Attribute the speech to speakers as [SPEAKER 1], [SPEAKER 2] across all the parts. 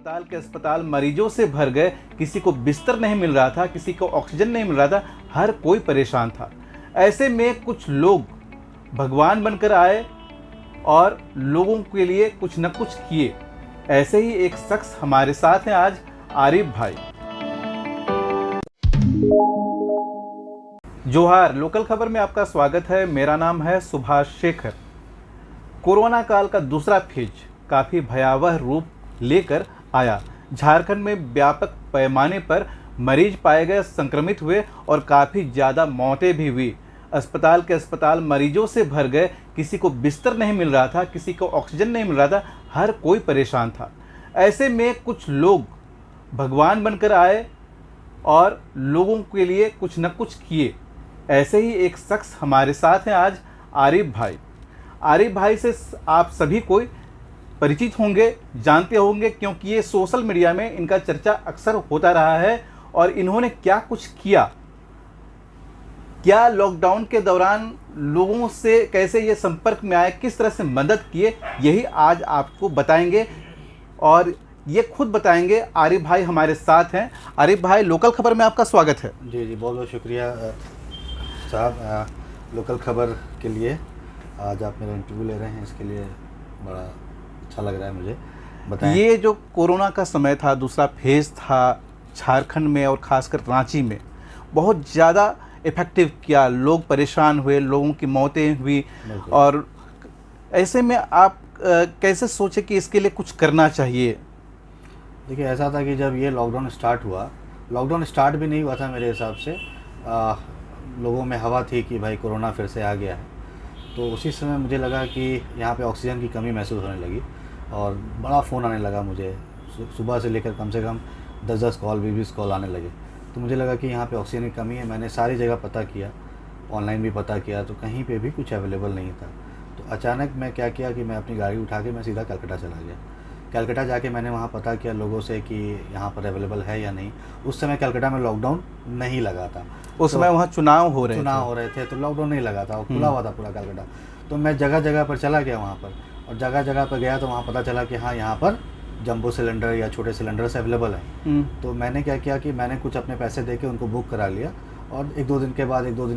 [SPEAKER 1] अस्पताल मरीजों से भर गए। किसी को बिस्तर नहीं मिल रहा था, किसी को ऑक्सीजन नहीं मिल रहा था, हर कोई परेशान था। ऐसे में कुछ लोग भगवान बनकर आए और लोगों के लिए कुछ न कुछ किए। ऐसे ही एक शख्स हमारे साथ हैं आज, आरिफ भाई। जोहार, लोकल खबर में आपका स्वागत है। मेरा नाम है सुभाष शेखर। कोरोना काल का दूसरा फेज काफ़ी भयावह रूप लेकर आया। झारखंड में व्यापक पैमाने पर मरीज पाए गए, संक्रमित हुए और काफ़ी ज़्यादा मौतें भी हुई। अस्पताल मरीजों से भर गए। किसी को बिस्तर नहीं मिल रहा था, किसी को ऑक्सीजन नहीं मिल रहा था, हर कोई परेशान था। ऐसे में कुछ लोग भगवान बनकर आए और लोगों के लिए कुछ न कुछ किए। ऐसे ही एक शख्स हमारे साथ हैं आज, आरिफ भाई। आरिफ भाई से आप सभी कोई परिचित होंगे, जानते होंगे, क्योंकि ये सोशल मीडिया में इनका चर्चा अक्सर होता रहा है। और इन्होंने क्या कुछ किया, क्या लॉकडाउन के दौरान लोगों से कैसे ये संपर्क में आए, किस तरह से मदद किए, यही आज आपको बताएंगे और ये खुद बताएंगे। आरिफ भाई हमारे साथ हैं। आरिफ भाई, लोकल खबर में आपका स्वागत है।
[SPEAKER 2] जी जी, बहुत बहुत शुक्रिया साहब, लोकल खबर के लिए आज आप मेरा इंटरव्यू ले रहे हैं, इसके लिए बड़ा अच्छा लग रहा है मुझे। बताएं।
[SPEAKER 1] ये जो कोरोना का समय था, दूसरा फेज था, झारखंड में और ख़ासकर रांची में बहुत ज़्यादा इफ़ेक्टिव किया। लोग परेशान हुए, लोगों की मौतें हुई। और ऐसे में आप कैसे सोचे कि इसके लिए कुछ करना चाहिए?
[SPEAKER 2] देखिए, ऐसा था कि जब ये लॉकडाउन स्टार्ट भी नहीं हुआ था मेरे हिसाब से। लोगों में हवा थी कि भाई कोरोना फिर से आ गया है। तो उसी समय मुझे लगा कि यहाँ पे ऑक्सीजन की कमी महसूस होने लगी और बड़ा फ़ोन आने लगा मुझे। सुबह से लेकर कम से कम 10-10 कॉल, 20-20 कॉल आने लगे। तो मुझे लगा कि यहाँ पे ऑक्सीजन की कमी है। मैंने सारी जगह पता किया, ऑनलाइन भी पता किया, तो कहीं पे भी कुछ अवेलेबल नहीं था। तो अचानक मैं क्या किया कि मैं अपनी गाड़ी उठा के मैं सीधा कलकत्ता चला गया। कलकत्ता जाके मैंने वहाँ पता किया लोगों से कि यहाँ पर अवेलेबल है या नहीं। उस समय कलकत्ता में लॉकडाउन नहीं लगा था।
[SPEAKER 1] उस समय वहाँ चुनाव हो रहे थे,
[SPEAKER 2] तो लॉकडाउन नहीं लगा था, खुला हुआ था पूरा कलकत्ता। तो मैं जगह जगह पर चला गया वहाँ पर, और जगह जगह पर गया तो वहाँ पता चला कि हाँ, यहाँ पर जंबो सिलेंडर या छोटे सिलेंडर से अवेलेबल है। तो मैंने क्या किया कि मैंने कुछ अपने पैसे दे के उनको बुक करा लिया और एक दो दिन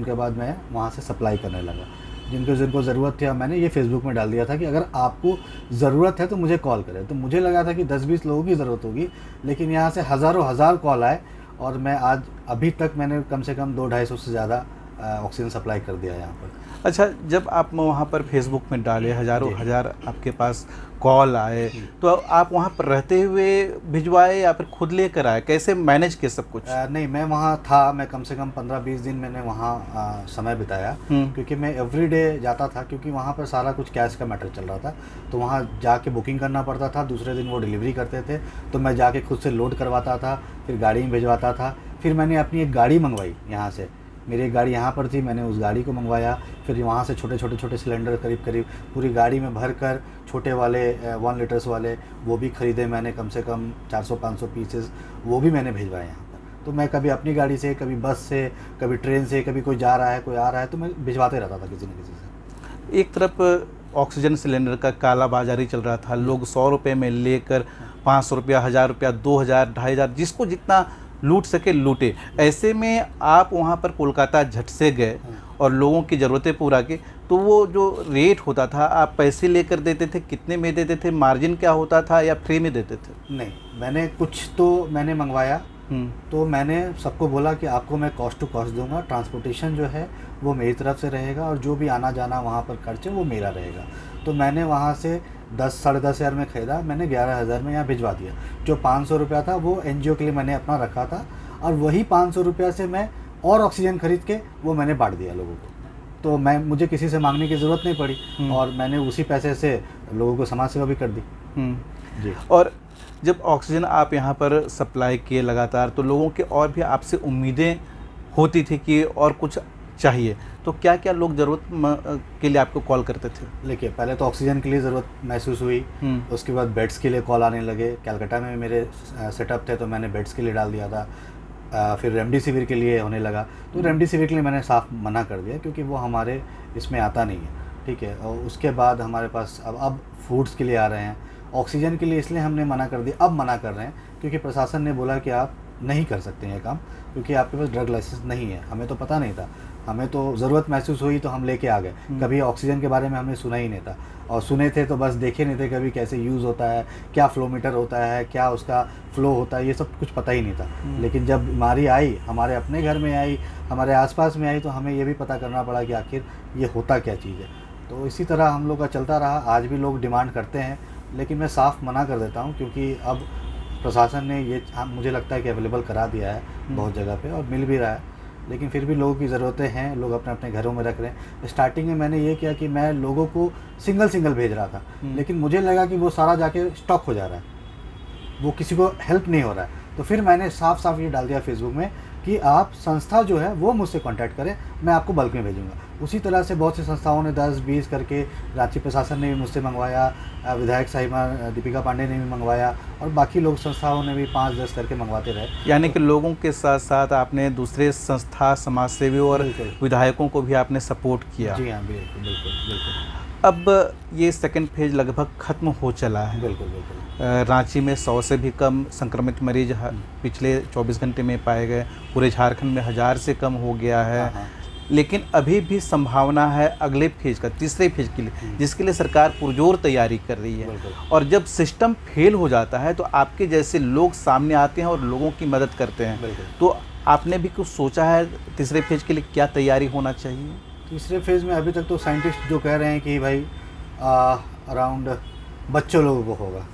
[SPEAKER 2] के बाद मैं वहाँ से सप्लाई करने लगा। जिनको ज़रूरत थी, मैंने ये फेसबुक में डाल दिया था कि अगर आपको ज़रूरत है तो मुझे कॉल करें। तो मुझे लगा था कि 10-20 लोगों की ज़रूरत होगी, लेकिन यहाँ से हज़ार कॉल आए और मैं आज अभी तक मैंने कम से कम 200-250 से ज़्यादा ऑक्सीजन सप्लाई कर दिया यहाँ पर।
[SPEAKER 1] अच्छा, जब आप वहाँ पर फेसबुक में डाले, हज़ारों आपके पास कॉल आए, तो आप वहाँ पर रहते हुए भिजवाए या फिर खुद लेकर आए? कैसे मैनेज किए सब कुछ?
[SPEAKER 2] नहीं, मैं वहाँ था। मैं कम से कम 15-20 दिन मैंने वहाँ समय बिताया, क्योंकि मैं एवरीडे जाता था, क्योंकि वहाँ पर सारा कुछ कैश का मैटर चल रहा था। तो वहाँ जाके बुकिंग करना पड़ता था, दूसरे दिन वो डिलीवरी करते थे, तो मैं जाके खुद से लोड करवाता था, फिर गाड़ी में भिजवाता था। फिर मैंने अपनी एक गाड़ी मंगवाई यहाँ से, मेरी एक गाड़ी यहाँ पर थी, मैंने उस गाड़ी को मंगवाया। फिर वहाँ से छोटे सिलेंडर करीब पूरी गाड़ी में भर कर, छोटे वाले 1 लीटर्स वाले वो भी ख़रीदे मैंने, कम से कम 400-500 पीसेस वो भी मैंने भिजवाए यहाँ पर। तो मैं कभी अपनी गाड़ी से, कभी बस से, कभी ट्रेन से, कभी कोई जा रहा है, कोई आ रहा है, तो मैं भिजवाते रहता था किसी न किसी से।
[SPEAKER 1] एक तरफ ऑक्सीजन सिलेंडर का काला बाजारी चल रहा था, लोग 100 रुपये में लेकर 500 रुपया, 1000 रुपया, 2000, 2500, जिसको जितना लूट सके लूटे। ऐसे में आप वहाँ पर कोलकाता झट से गए और लोगों की ज़रूरतें पूरा की, तो वो जो रेट होता था, आप पैसे लेकर देते थे, कितने में देते थे, मार्जिन क्या होता था, या फ्री में देते थे?
[SPEAKER 2] नहीं, मैंने कुछ तो मैंने मंगवाया। तो मैंने सबको बोला कि आपको मैं कॉस्ट टू कॉस्ट दूंगा, ट्रांसपोर्टेशन जो है वो मेरी तरफ से रहेगा और जो भी आना जाना वहाँ पर खर्च है वो मेरा रहेगा। तो मैंने वहाँ से 10-10.5 हज़ार में ख़रीदा, मैंने 11,000 में यहाँ भिजवा दिया। जो 500 रुपया था वो NGO के लिए मैंने अपना रखा था, और वही 500 रुपया से मैं और ऑक्सीजन खरीद के वो मैंने बांट दिया लोगों को। तो मुझे किसी से मांगने की ज़रूरत नहीं पड़ी, और मैंने उसी पैसे से लोगों को समाज सेवा भी कर दी।
[SPEAKER 1] जी। और जब ऑक्सीजन आप यहाँ पर सप्लाई किए लगातार, तो लोगों के और भी आपसे उम्मीदें होती थी कि और कुछ चाहिए, तो क्या क्या लोग ज़रूरत के लिए आपको कॉल करते थे?
[SPEAKER 2] देखिए, पहले तो ऑक्सीजन के लिए ज़रूरत महसूस हुई, उसके बाद बेड्स के लिए कॉल आने लगे। कलकत्ता में मेरे सेटअप थे, तो मैंने बेड्स के लिए डाल दिया था। फिर रेमडेसिविर के लिए होने लगा, तो रेमडेसिविर के लिए मैंने साफ मना कर दिया, क्योंकि वो हमारे इसमें आता नहीं है, ठीक है। और उसके बाद हमारे पास अब फूड्स के लिए आ रहे हैं, ऑक्सीजन के लिए इसलिए हमने मना कर दिया, अब मना कर रहे हैं क्योंकि प्रशासन ने बोला कि आप नहीं कर सकते हैं ये काम, क्योंकि आपके पास ड्रग लाइसेंस नहीं है। हमें तो पता नहीं था, हमें तो ज़रूरत महसूस हुई तो हम लेके आ गए। कभी ऑक्सीजन के बारे में हमने सुना ही नहीं था, और सुने थे तो बस देखे नहीं थे कभी कैसे यूज़ होता है, क्या फ्लोमीटर होता है, क्या उसका फ़्लो होता है, ये सब कुछ पता ही नहीं था। लेकिन जब बीमारी आई, हमारे अपने घर में आई, हमारे आसपास में आई, तो हमें ये भी पता करना पड़ा कि आखिर ये होता क्या चीज़ है। तो इसी तरह हम लोग का चलता रहा। आज भी लोग डिमांड करते हैं, लेकिन मैं साफ़ मना कर देता हूँ, क्योंकि अब प्रशासन ने ये मुझे लगता है कि अवेलेबल करा दिया है बहुत जगह पे, और मिल भी रहा है। लेकिन फिर भी लोगों की ज़रूरतें हैं, लोग अपने अपने घरों में रख रहे हैं। स्टार्टिंग में मैंने ये किया कि मैं लोगों को सिंगल भेज रहा था, लेकिन मुझे लगा कि वो सारा जाके स्टॉक हो जा रहा है, वो किसी को हेल्प नहीं हो रहा है। तो फिर मैंने साफ साफ ये डाल दिया फेसबुक में कि आप संस्था जो है वो मुझसे कांटेक्ट करें, मैं आपको बल्क में भेजूंगा। उसी तरह से बहुत सी संस्थाओं ने 10-20 करके, रांची प्रशासन ने भी मुझसे मंगवाया, विधायक साहिबा दीपिका पांडे ने भी मंगवाया, और बाकी लोग संस्थाओं ने भी 5-10 करके मंगवाते रहे।
[SPEAKER 1] यानी कि लोगों के साथ साथ आपने दूसरे संस्था, समाजसेवियों और विधायकों को भी आपने सपोर्ट किया।
[SPEAKER 2] जी हाँ, बिल्कुल बिल्कुल बिल्कुल।
[SPEAKER 1] अब ये सेकंड फेज लगभग ख़त्म हो चला है।
[SPEAKER 2] बिल्कुल बिल्कुल।
[SPEAKER 1] रांची में 100 से भी कम संक्रमित मरीज पिछले 24 घंटे में पाए गए। पूरे झारखंड में 1000 से कम हो गया है। लेकिन अभी भी संभावना है अगले फेज का, तीसरे फेज के लिए, जिसके लिए सरकार पुरजोर तैयारी कर रही है। और जब सिस्टम फेल हो जाता है तो आपके जैसे लोग सामने आते हैं और लोगों की मदद करते हैं। तो आपने भी कुछ सोचा है तीसरे फेज के लिए क्या तैयारी होना चाहिए?
[SPEAKER 2] तीसरे फेज़ में अभी तक तो साइंटिस्ट जो कह रहे हैं कि भाई अराउंड बच्चों लोगों को होगा,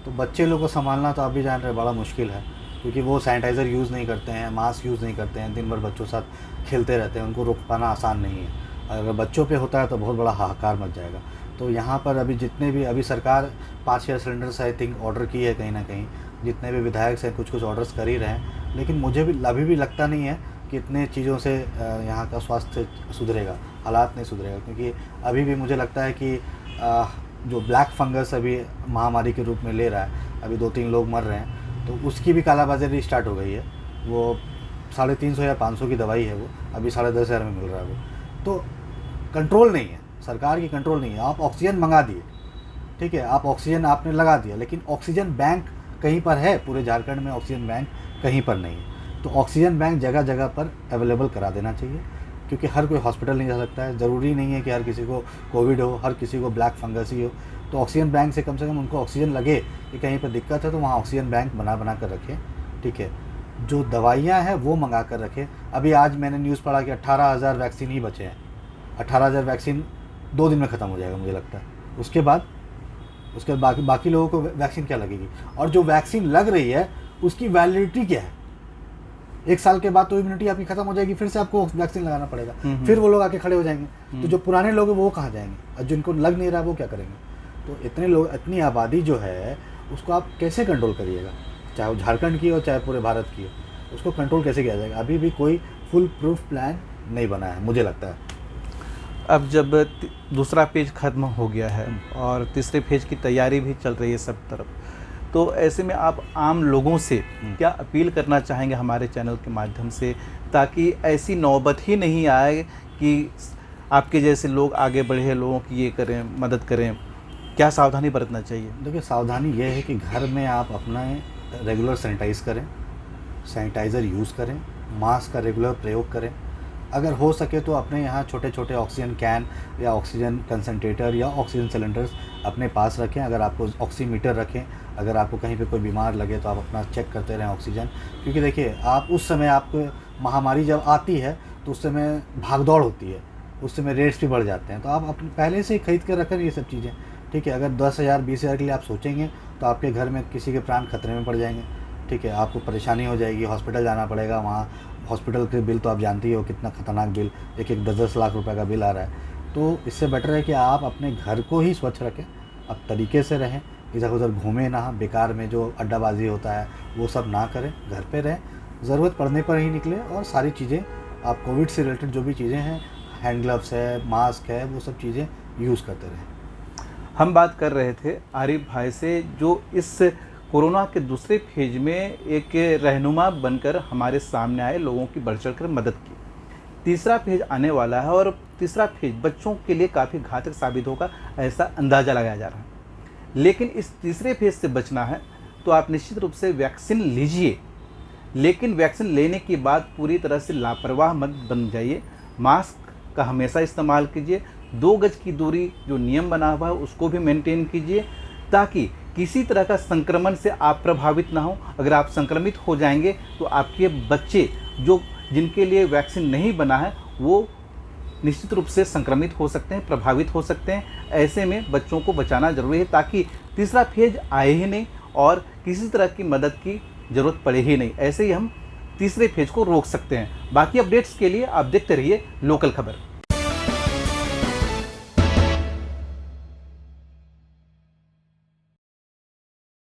[SPEAKER 2] तो बच्चे लोगों को संभालना तो आप भी जान रहे हैं बड़ा मुश्किल है, क्योंकि वो सैनिटाइज़र यूज़ नहीं करते हैं, मास्क यूज़ नहीं करते हैं, दिन भर बच्चों के साथ खेलते रहते हैं, उनको रोक पाना आसान नहीं है। अगर बच्चों पे होता है तो बहुत बड़ा हाहाकार मच जाएगा। तो यहाँ पर अभी जितने भी, अभी सरकार 5-6 सिलेंडर्स आई थिंक ऑर्डर की है कहीं ना कहीं, जितने भी विधायक हैं कुछ ऑर्डर्स कर ही रहे हैं, लेकिन मुझे भी अभी भी लगता नहीं है कि इतने चीज़ों से यहाँ का स्वास्थ्य सुधरेगा, हालात नहीं सुधरेगा, क्योंकि अभी भी मुझे लगता है कि जो ब्लैक फंगस अभी महामारी के रूप में ले रहा है, अभी 2-3 लोग मर रहे हैं, तो उसकी भी कालाबाजारी स्टार्ट हो गई है। वो 350 या 500 की दवाई है, वो अभी 10,500 में मिल रहा है वो। तो कंट्रोल नहीं है, सरकार की कंट्रोल नहीं है। आप ऑक्सीजन मंगा दिए, ठीक है, आप ऑक्सीजन आपने लगा दिया, लेकिन ऑक्सीजन बैंक कहीं पर है? पूरे झारखंड में ऑक्सीजन बैंक कहीं पर नहीं है। तो ऑक्सीजन बैंक जगह जगह पर अवेलेबल करा देना चाहिए, क्योंकि हर कोई हॉस्पिटल नहीं जा सकता है। ज़रूरी नहीं है कि हर किसी को कोविड हो, हर किसी को ब्लैक फंगस ही हो। तो ऑक्सीजन बैंक से कम उनको ऑक्सीजन लगे कि कहीं पर दिक्कत है तो वहाँ ऑक्सीजन बैंक बना कर रखें, ठीक है। जो दवाइयाँ हैं वो मंगा कर रखें। अभी आज मैंने न्यूज़ पढ़ा कि 18,000 वैक्सीन ही बचे हैं। 18,000 वैक्सीन 2 दिन में ख़त्म हो जाएगा मुझे लगता है। उसके बाद बाकी लोगों को वैक्सीन क्या लगेगी? और जो वैक्सीन लग रही है उसकी वैलिडिटी क्या है? 1 साल के बाद तो इम्यूनिटी आपकी खत्म हो जाएगी, फिर से आपको वैक्सीन लगाना पड़ेगा, फिर वो लोग आके खड़े हो जाएंगे। तो जो पुराने लोग हैं वो कहाँ जाएंगे, और जिनको लग नहीं रहा वो क्या करेंगे? तो इतने लोग, इतनी आबादी जो है उसको आप कैसे कंट्रोल करिएगा? चाहे वो झारखंड की हो चाहे पूरे भारत की हो, उसको कंट्रोल कैसे किया जाएगा? अभी भी कोई फुल प्रूफ प्लान नहीं बना है मुझे लगता है।
[SPEAKER 1] अब जब दूसरा पेज ख़त्म हो गया है और तीसरे पेज की तैयारी भी चल रही है सब तरफ, तो ऐसे में आप आम लोगों से क्या अपील करना चाहेंगे हमारे चैनल के माध्यम से, ताकि ऐसी नौबत ही नहीं आए कि आपके जैसे लोग आगे बढ़े, लोगों की ये करें, मदद करें? क्या सावधानी बरतना चाहिए?
[SPEAKER 2] देखिए, सावधानी ये है कि घर में आप अपना रेगुलर सैनिटाइज़ करें, सैनिटाइज़र यूज़ करें, मास्क का रेगुलर प्रयोग करें। अगर हो सके तो अपने यहाँ छोटे छोटे ऑक्सीजन कैन या ऑक्सीजन कंसनट्रेटर या ऑक्सीजन सिलेंडर्स अपने पास रखें। अगर आपको ऑक्सीमीटर रखें, अगर आपको कहीं पे कोई बीमार लगे तो आप अपना चेक करते रहें ऑक्सीजन। क्योंकि देखिए, आप उस समय, आपको महामारी जब आती है तो उस समय भागदौड़ होती है, उस समय रेट्स भी बढ़ जाते हैं। तो आप अपने पहले से ही खरीद कर रखें ये सब चीज़ें, ठीक है। अगर 10,000 20,000 के लिए आप सोचेंगे तो आपके घर में किसी के प्राण खतरे में पड़ जाएंगे, ठीक है। आपको परेशानी हो जाएगी, हॉस्पिटल जाना पड़ेगा। वहाँ हॉस्पिटल के बिल तो आप जानती ही हो कितना ख़तरनाक बिल, एक 10-10 लाख रुपए का बिल आ रहा है। तो इससे बेटर है कि आप अपने घर को ही स्वच्छ रखें, आप तरीके से रहें, इधर उधर घूमें ना, बेकार में जो अड्डाबाजी होता है वो सब ना करें, घर पे रहें, ज़रूरत पड़ने पर ही निकले। और सारी चीज़ें आप कोविड से रिलेटेड जो भी चीज़ें हैं, हैंड ग्लव्स है, मास्क है, वो सब चीज़ें यूज़ करते रहें।
[SPEAKER 1] हम बात कर रहे थे आरिफ भाई से, जो इस कोरोना के दूसरे फेज में एक रहनुमा बनकर हमारे सामने आए, लोगों की बढ़ चढ़ कर मदद की। तीसरा फेज आने वाला है और तीसरा फेज बच्चों के लिए काफ़ी घातक साबित होगा, ऐसा अंदाज़ा लगाया जा रहा है। लेकिन इस तीसरे फेज से बचना है तो आप निश्चित रूप से वैक्सीन लीजिए, लेकिन वैक्सीन लेने के बाद पूरी तरह से लापरवाह मत बन जाइए। मास्क का हमेशा इस्तेमाल कीजिए, 2 गज की दूरी जो नियम बना हुआ है उसको भी मेंटेन कीजिए, ताकि किसी तरह का संक्रमण से आप प्रभावित ना हो। अगर आप संक्रमित हो जाएंगे तो आपके बच्चे जिनके लिए वैक्सीन नहीं बना है वो निश्चित रूप से संक्रमित हो सकते हैं, प्रभावित हो सकते हैं। ऐसे में बच्चों को बचाना ज़रूरी है ताकि तीसरा फेज आए ही नहीं और किसी तरह की मदद की ज़रूरत पड़े ही नहीं। ऐसे ही हम तीसरे फेज को रोक सकते हैं। बाकी अपडेट्स के लिए आप देखते रहिए लोकल खबर।